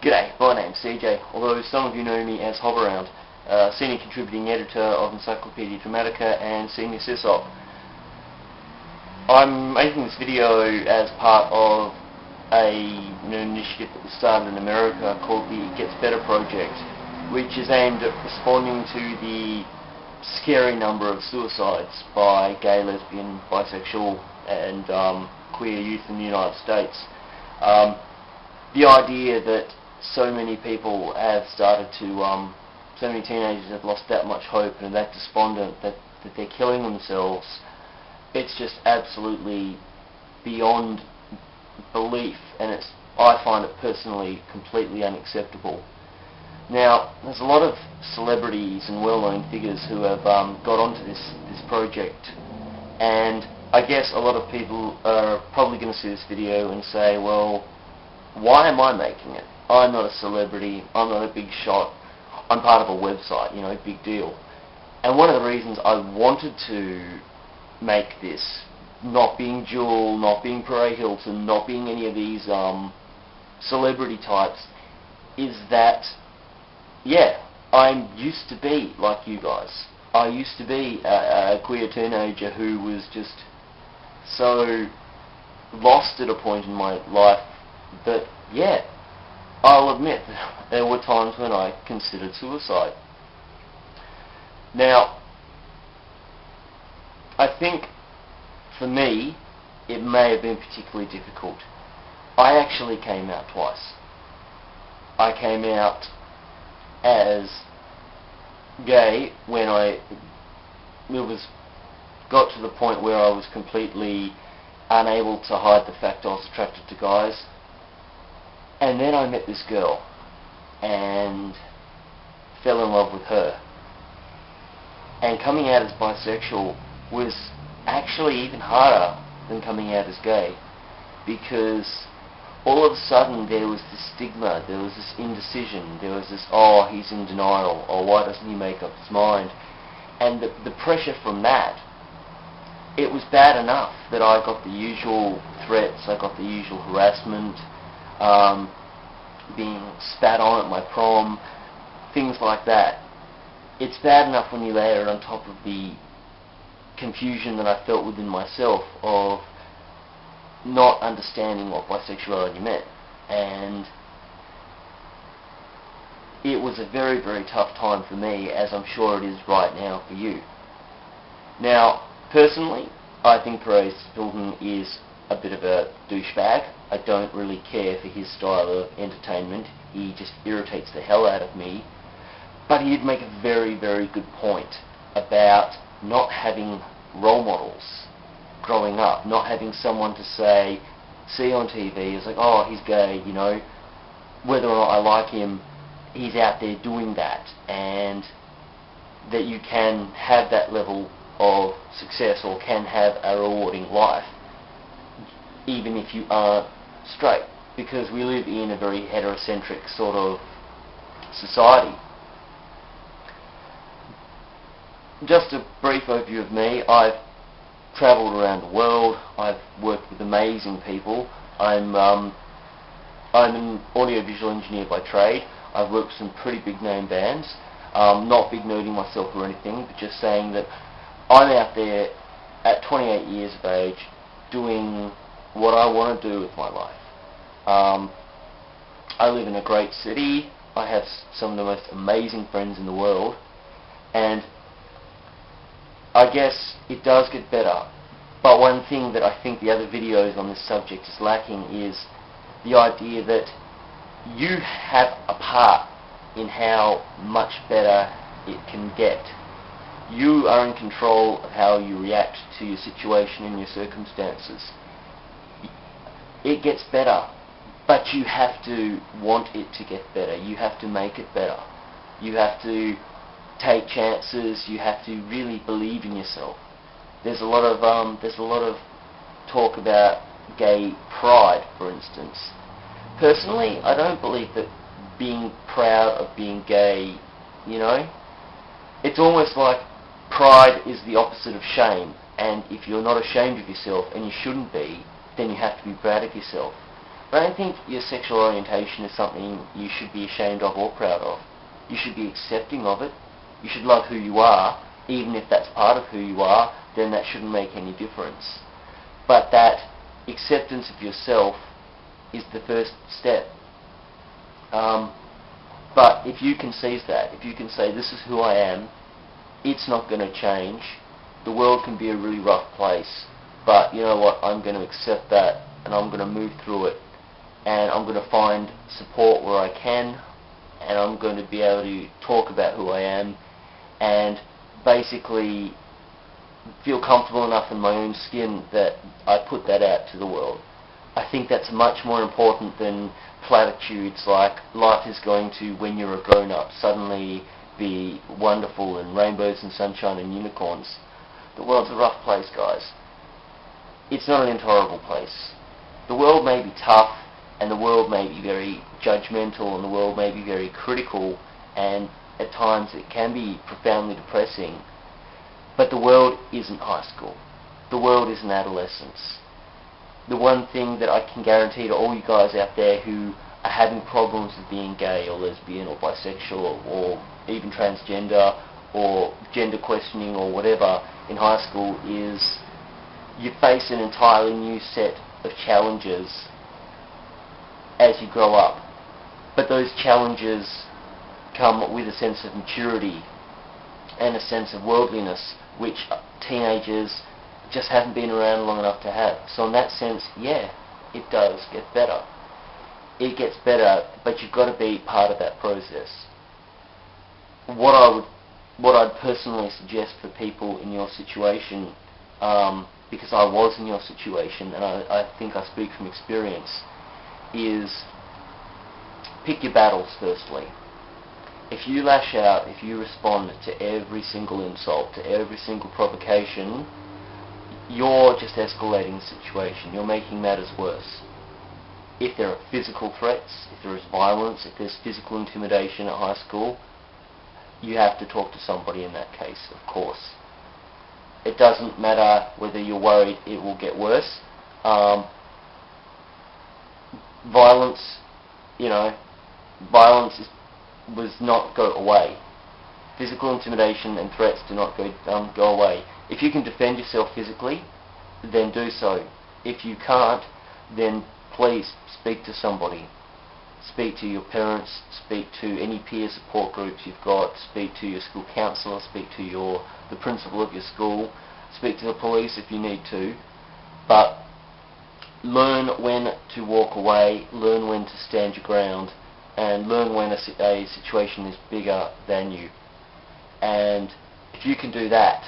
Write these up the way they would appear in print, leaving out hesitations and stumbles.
G'day, my name's CJ, although some of you know me as Hovaround, Senior Contributing Editor of Encyclopedia Dramatica and Senior SysOp. I'm making this video as part of an initiative that was started in America called the It Gets Better Project, which is aimed at responding to the scary number of suicides by gay, lesbian, bisexual and queer youth in the United States. The idea that so many people have started to, so many teenagers have lost that much hope and that despondent that they're killing themselves, it's just absolutely beyond belief, and I find it personally completely unacceptable. Now, there's a lot of celebrities and well-known figures who have got onto this project, and I guess a lot of people are probably going to see this video and say, well, why am I making it? I'm not a celebrity, I'm not a big shot, I'm part of a website, big deal. And one of the reasons I wanted to make this, not being Jewel, not being Paray Hilton, not being any of these celebrity types, is that, yeah, I used to be like you guys. I used to be a queer teenager who was just so lost at a point in my life that, yeah, I'll admit that there were times when I considered suicide. Now, I think for me, it may have been particularly difficult. I actually came out twice. I came out as gay when I got to the point where I was completely unable to hide the fact I was attracted to guys. And then I met this girl and fell in love with her. And coming out as bisexual was actually even harder than coming out as gay, because all of a sudden there was this stigma, there was this indecision, there was this, oh, he's in denial, or why doesn't he make up his mind? And the pressure from that, it was bad enough that I got the usual threats, I got the usual harassment, being spat on at my prom, things like that. It's bad enough when you layer it on top of the confusion that I felt within myself of not understanding what bisexuality meant. And it was a very, very tough time for me, as I'm sure it is right now for you. Now, personally, I think Paray Hilton is a bit of a douchebag. I don't really care for his style of entertainment. He just irritates the hell out of me. But he did make a very, very good point about not having role models growing up, not having someone to see on TV, it's like, oh, he's gay, whether or not I like him, he's out there doing that, and that you can have that level of success or can have a rewarding life even if you aren't straight, because we live in a very heterocentric sort of society. Just a brief overview of me. I've travelled around the world. I've worked with amazing people. I'm an audiovisual engineer by trade. I've worked with some pretty big name bands. Not big nerding myself or anything, but just saying that I'm out there at 28 years of age doing what I want to do with my life. I live in a great city. I have some of the most amazing friends in the world, and I guess it does get better. But one thing that I think the other videos on this subject is lacking is the idea that you have a part in how much better it can get. You are in control of how you react to your situation and your circumstances. It gets better, but you have to want it to get better. You have to make it better. You have to take chances. You have to really believe in yourself. There's a lot of talk about gay pride, for instance. Personally, I don't believe that being proud of being gay, it's almost like pride is the opposite of shame, and if you're not ashamed of yourself, and you shouldn't be, then you have to be proud of yourself. I don't think your sexual orientation is something you should be ashamed of or proud of. You should be accepting of it. You should love who you are, even if that's part of who you are, then that shouldn't make any difference. But that acceptance of yourself is the first step. But if you can seize that, if you can say, this is who I am, it's not going to change. The world can be a really rough place, but you know what, I'm going to accept that, and I'm going to move through it, and I'm going to find support where I can, and I'm going to be able to talk about who I am, and basically feel comfortable enough in my own skin that I put that out to the world. I think that's much more important than platitudes like life is going to, when you're a grown-up, suddenly be wonderful and rainbows and sunshine and unicorns. The world's a rough place, guys. It's not an intolerable place. The world may be tough, and the world may be very judgmental, and the world may be very critical, and at times it can be profoundly depressing. But the world isn't high school. The world isn't adolescence. The one thing that I can guarantee to all you guys out there who are having problems with being gay or lesbian or bisexual or even transgender or gender questioning or whatever in high school is you face an entirely new set of challenges as you grow up. But those challenges come with a sense of maturity and a sense of worldliness which teenagers just haven't been around long enough to have. So in that sense, yeah, it does get better. It gets better, but you've got to be part of that process. What I'd personally suggest for people in your situation, because I was in your situation, and I think I speak from experience, is pick your battles firstly. If you lash out, if you respond to every single insult, to every single provocation, you're just escalating the situation. You're making matters worse. If there are physical threats, if there is violence, if there's physical intimidation at high school, you have to talk to somebody in that case, of course. It doesn't matter whether you're worried it will get worse. Violence was not go away. Physical intimidation and threats do not go away. If you can defend yourself physically, then do so. If you can't, then please speak to somebody. Speak to your parents, speak to any peer support groups you've got, speak to your school counsellor, speak to the principal of your school, speak to the police if you need to, but learn when to walk away, learn when to stand your ground, and learn when a situation is bigger than you. And if you can do that,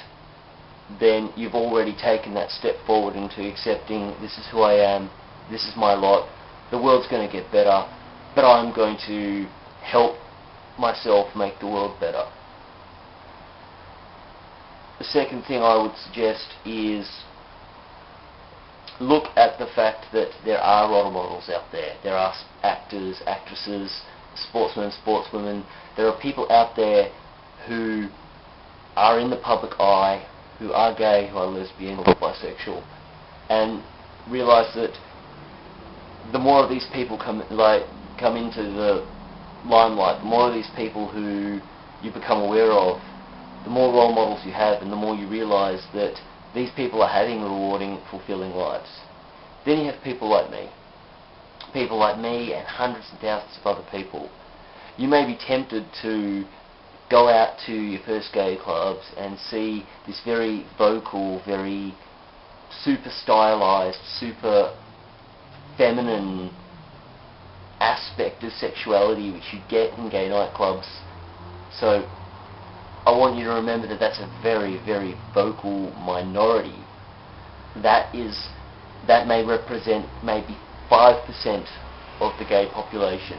then you've already taken that step forward into accepting, this is who I am, this is my lot, the world's going to get better, but I'm going to help myself make the world better. The second thing I would suggest is look at the fact that there are role models out there. There are actors, actresses, sportsmen, sportswomen. There are people out there who are in the public eye, who are gay, who are lesbian or bisexual, and realise that the more of these people come into the limelight, the more of these people who you become aware of, the more role models you have, and the more you realise that these people are having rewarding, fulfilling lives. Then you have people like me and hundreds and thousands of other people. You may be tempted to go out to your first gay clubs and see this very vocal, very super stylized, super feminine aspect of sexuality which you get in gay nightclubs. So I want you to remember that that's a very, very vocal minority. That may represent maybe 5% of the gay population.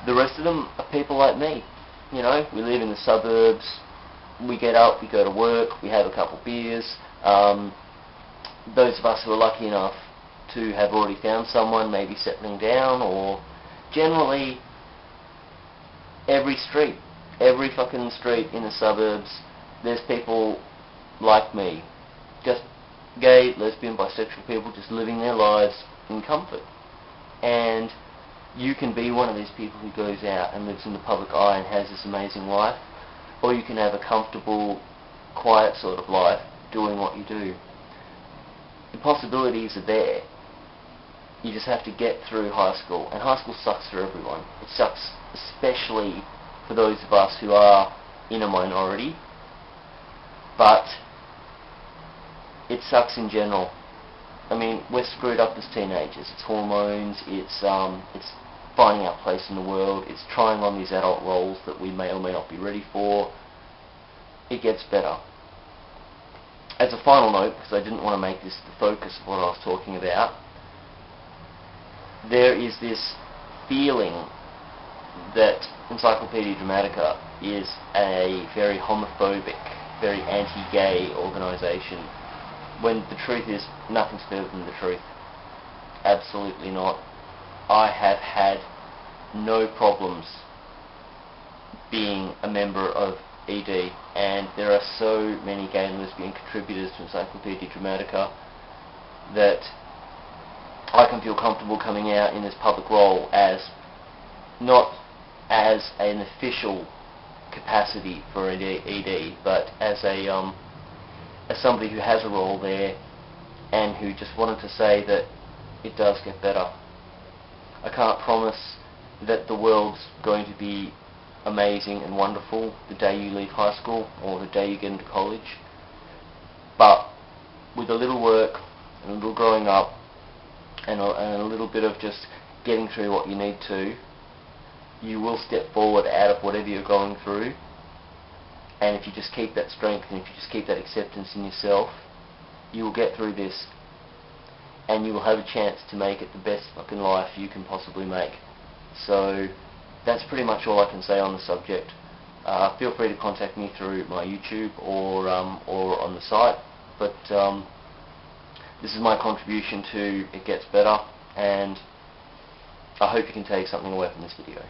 The rest of them are people like me. You know, we live in the suburbs, we get up, we go to work, we have a couple beers. Those of us who are lucky enough to have already found someone, maybe settling down, or generally every fucking street in the suburbs, there's people like me. Just gay, lesbian, bisexual people just living their lives in comfort. And you can be one of these people who goes out and lives in the public eye and has this amazing life, or you can have a comfortable, quiet sort of life doing what you do. The possibilities are there. You just have to get through high school, and high school sucks for everyone. It sucks especially for those of us who are in a minority, but it sucks in general. I mean, we're screwed up as teenagers. It's hormones, it's finding our place in the world, it's trying on these adult roles that we may or may not be ready for. It gets better. As a final note, because I didn't want to make this the focus of what I was talking about, there is this feeling that Encyclopedia Dramatica is a very homophobic, very anti-gay organisation, when the truth is, nothing's better than the truth. Absolutely not. I have had no problems being a member of ED, and there are so many gay and lesbian contributors to Encyclopedia Dramatica that I can feel comfortable coming out in this public role as, not as an official capacity for ED, but as somebody who has a role there and who just wanted to say that it does get better. I can't promise that the world's going to be amazing and wonderful the day you leave high school or the day you get into college, but with a little work and a little growing up and a little bit of just getting through what you need to, you will step forward out of whatever you're going through. And if you just keep that strength and if you just keep that acceptance in yourself, you will get through this, and you will have a chance to make it the best fucking life you can possibly make. So that's pretty much all I can say on the subject. Feel free to contact me through my YouTube or on the site, but this is my contribution to It Gets Better, and I hope you can take something away from this video.